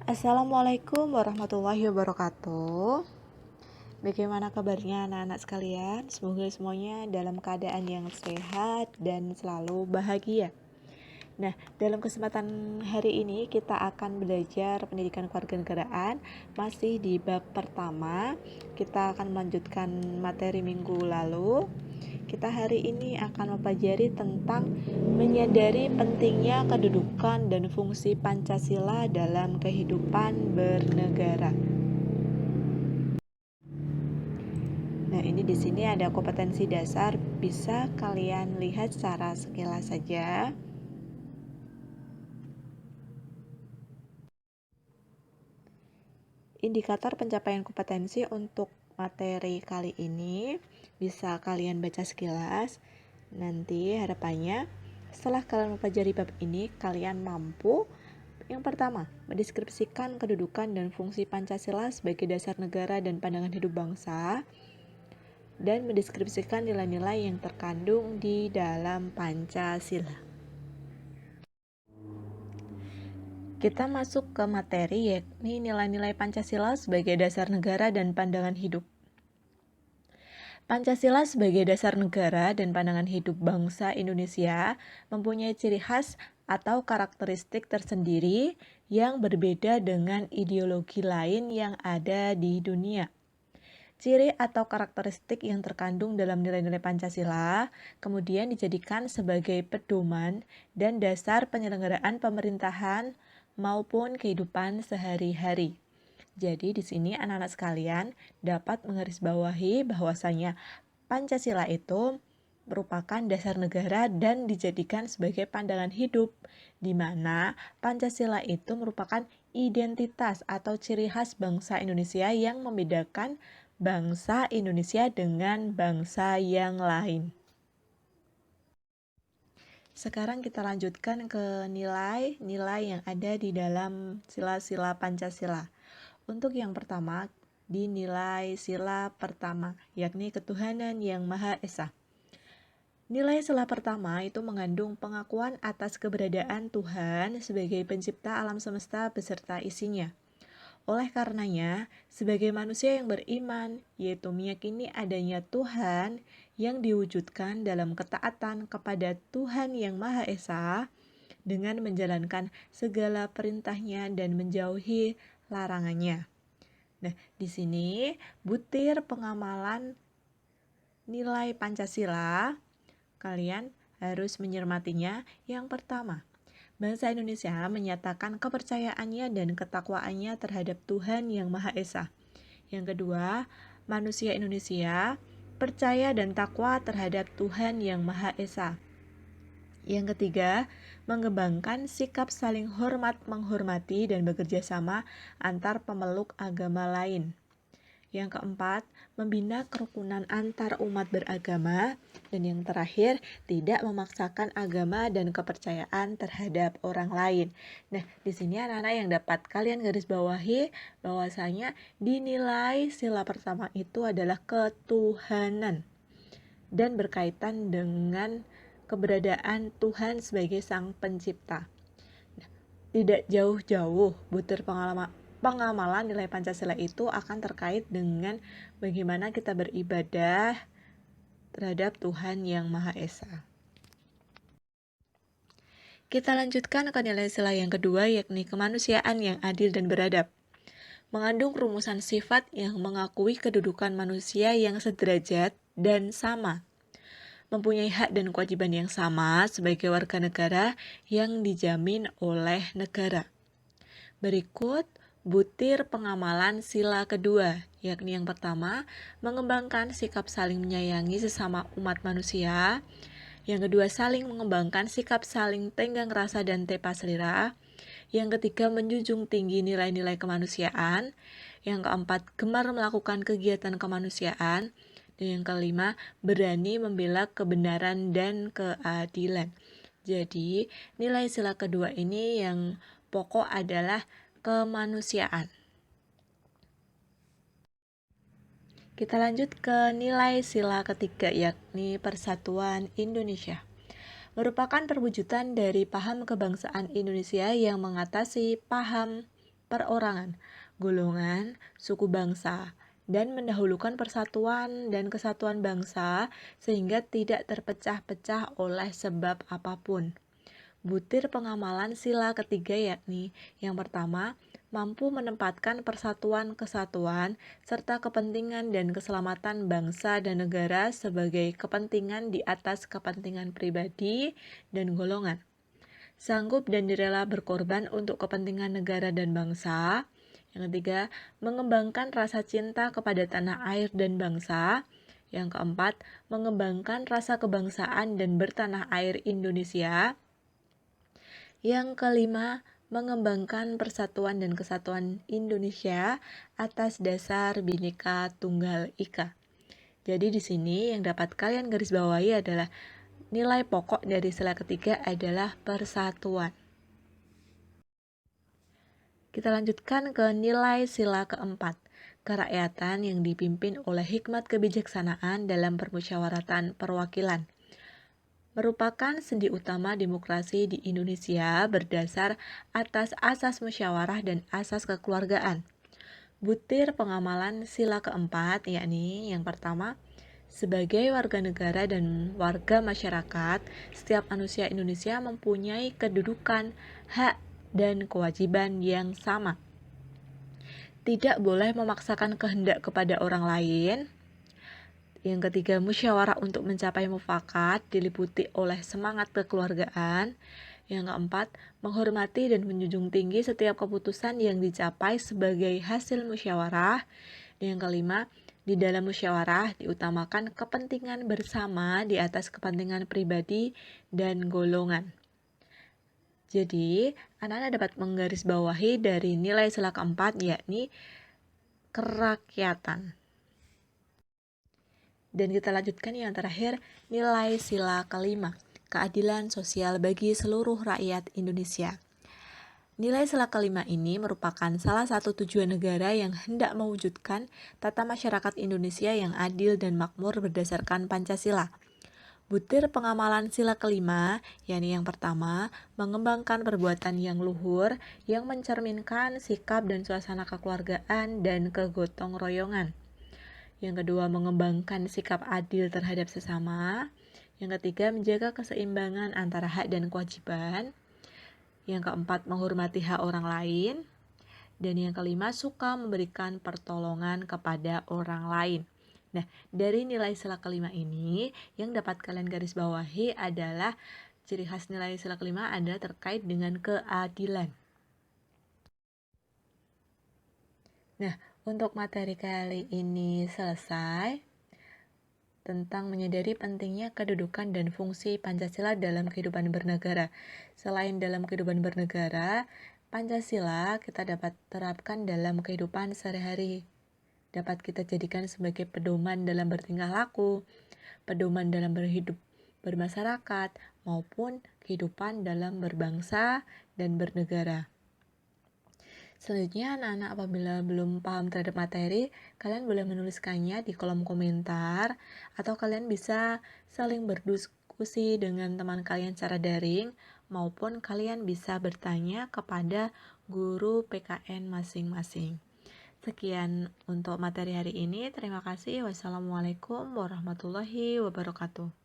Assalamualaikum warahmatullahi wabarakatuh. Bagaimana kabarnya anak-anak sekalian? Semoga semuanya dalam keadaan yang sehat dan selalu bahagia. Nah, dalam kesempatan hari ini kita akan belajar pendidikan kewarganegaraan masih di bab pertama. Kita akan melanjutkan materi minggu lalu. Kita hari ini akan mempelajari tentang menyadari pentingnya kedudukan dan fungsi Pancasila dalam kehidupan bernegara. Nah, ini di sini ada kompetensi dasar, bisa kalian lihat secara sekilas saja. Indikator pencapaian kompetensi untuk materi kali ini bisa kalian baca sekilas. Nanti harapannya setelah kalian mempelajari bab ini, kalian mampu yang pertama, mendeskripsikan kedudukan dan fungsi Pancasila sebagai dasar negara dan pandangan hidup bangsa, dan mendeskripsikan nilai-nilai yang terkandung di dalam Pancasila. Kita masuk ke materi, yakni nilai-nilai Pancasila sebagai dasar negara dan pandangan hidup. Pancasila sebagai dasar negara dan pandangan hidup bangsa Indonesia mempunyai ciri khas atau karakteristik tersendiri yang berbeda dengan ideologi lain yang ada di dunia. Ciri atau karakteristik yang terkandung dalam nilai-nilai Pancasila kemudian dijadikan sebagai pedoman dan dasar penyelenggaraan pemerintahan maupun kehidupan sehari-hari. Jadi di sini anak-anak sekalian dapat menggarisbawahi bahwasanya Pancasila itu merupakan dasar negara dan dijadikan sebagai pandangan hidup, di mana Pancasila itu merupakan identitas atau ciri khas bangsa Indonesia yang membedakan bangsa Indonesia dengan bangsa yang lain. Sekarang kita lanjutkan ke nilai-nilai yang ada di dalam sila-sila Pancasila. Untuk yang pertama, dinilai sila pertama, yakni ketuhanan yang Maha Esa. Nilai sila pertama itu mengandung pengakuan atas keberadaan Tuhan sebagai pencipta alam semesta beserta isinya. Oleh karenanya, sebagai manusia yang beriman, yaitu meyakini adanya Tuhan yang diwujudkan dalam ketaatan kepada Tuhan yang Maha Esa dengan menjalankan segala perintahnya dan menjauhi larangannya. Nah, di sini butir pengamalan nilai Pancasila, kalian harus mencermatinya. Yang pertama, bangsa Indonesia menyatakan kepercayaannya dan ketakwaannya terhadap Tuhan yang Maha Esa. Yang kedua, manusia Indonesia percaya dan takwa terhadap Tuhan yang Maha Esa. Yang ketiga, mengembangkan sikap saling hormat menghormati dan bekerja sama antar pemeluk agama lain. Yang keempat, membina kerukunan antar umat beragama. Dan yang terakhir, tidak memaksakan agama dan kepercayaan terhadap orang lain. Nah, di sini anak-anak yang dapat kalian garis bawahi bahwasanya dinilai sila pertama itu adalah ketuhanan dan berkaitan dengan keberadaan Tuhan sebagai Sang Pencipta. Nah, tidak jauh-jauh butir pengamalan nilai Pancasila itu akan terkait dengan bagaimana kita beribadah terhadap Tuhan yang Maha Esa. Kita lanjutkan ke nilai sila yang kedua, yakni kemanusiaan yang adil dan beradab. Mengandung rumusan sifat yang mengakui kedudukan manusia yang sederajat dan sama, mempunyai hak dan kewajiban yang sama sebagai warga negara yang dijamin oleh negara. Berikut butir pengamalan sila kedua, yakni yang pertama, mengembangkan sikap saling menyayangi sesama umat manusia. Yang kedua, saling mengembangkan sikap saling tenggang rasa dan tepa selera. Yang ketiga, menjunjung tinggi nilai-nilai kemanusiaan. Yang keempat, gemar melakukan kegiatan kemanusiaan. Dan yang kelima, berani membela kebenaran dan keadilan. Jadi, nilai sila kedua ini yang pokok adalah kemanusiaan. Kita lanjut ke nilai sila ketiga, yakni persatuan Indonesia. Merupakan perwujudan dari paham kebangsaan Indonesia yang mengatasi paham perorangan, golongan, suku bangsa, dan mendahulukan persatuan dan kesatuan bangsa sehingga tidak terpecah-pecah oleh sebab apapun. Butir pengamalan sila ketiga yakni yang pertama, mampu menempatkan persatuan kesatuan serta kepentingan dan keselamatan bangsa dan negara sebagai kepentingan di atas kepentingan pribadi dan golongan. Sanggup dan direla berkorban untuk kepentingan negara dan bangsa. Yang ketiga, mengembangkan rasa cinta kepada tanah air dan bangsa. Yang keempat, mengembangkan rasa kebangsaan dan bertanah air Indonesia. Yang kelima, mengembangkan persatuan dan kesatuan Indonesia atas dasar Bhinneka Tunggal Ika. Jadi di sini yang dapat kalian garis bawahi adalah nilai pokok dari sila ketiga adalah persatuan. Kita lanjutkan ke nilai sila keempat, kerakyatan yang dipimpin oleh hikmat kebijaksanaan dalam permusyawaratan perwakilan. Merupakan sendi utama demokrasi di Indonesia berdasar atas asas musyawarah dan asas kekeluargaan. Butir pengamalan sila keempat yakni yang pertama, sebagai warga negara dan warga masyarakat, setiap manusia Indonesia mempunyai kedudukan, hak, dan kewajiban yang sama. Tidak boleh memaksakan kehendak kepada orang lain. Yang ketiga, musyawarah untuk mencapai mufakat diliputi oleh semangat kekeluargaan. Yang keempat, menghormati dan menjunjung tinggi setiap keputusan yang dicapai sebagai hasil musyawarah. Dan yang kelima, di dalam musyawarah diutamakan kepentingan bersama di atas kepentingan pribadi dan golongan. Jadi, anak-anak dapat menggarisbawahi dari nilai sila keempat yakni kerakyatan. Dan kita lanjutkan yang terakhir, nilai sila kelima, keadilan sosial bagi seluruh rakyat Indonesia. Nilai sila kelima ini merupakan salah satu tujuan negara yang hendak mewujudkan tata masyarakat Indonesia yang adil dan makmur berdasarkan Pancasila. Butir pengamalan sila kelima, yakni yang pertama, mengembangkan perbuatan yang luhur yang mencerminkan sikap dan suasana kekeluargaan dan kegotong royongan. Yang kedua, mengembangkan sikap adil terhadap sesama. Yang ketiga, menjaga keseimbangan antara hak dan kewajiban. Yang keempat, menghormati hak orang lain. Dan yang kelima, suka memberikan pertolongan kepada orang lain. Nah, dari nilai sila kelima ini, yang dapat kalian garis bawahi adalah ciri khas nilai sila kelima adalah terkait dengan keadilan. Nah, untuk materi kali ini selesai tentang menyadari pentingnya kedudukan dan fungsi Pancasila dalam kehidupan bernegara. Selain dalam kehidupan bernegara, Pancasila kita dapat terapkan dalam kehidupan sehari-hari. Dapat kita jadikan sebagai pedoman dalam bertingkah laku, pedoman dalam berhidup bermasyarakat, maupun kehidupan dalam berbangsa dan bernegara. Selanjutnya, anak-anak apabila belum paham terhadap materi, kalian boleh menuliskannya di kolom komentar, atau kalian bisa saling berdiskusi dengan teman kalian secara daring, maupun kalian bisa bertanya kepada guru PKN masing-masing. Sekian untuk materi hari ini. Terima kasih. Wassalamualaikum warahmatullahi wabarakatuh.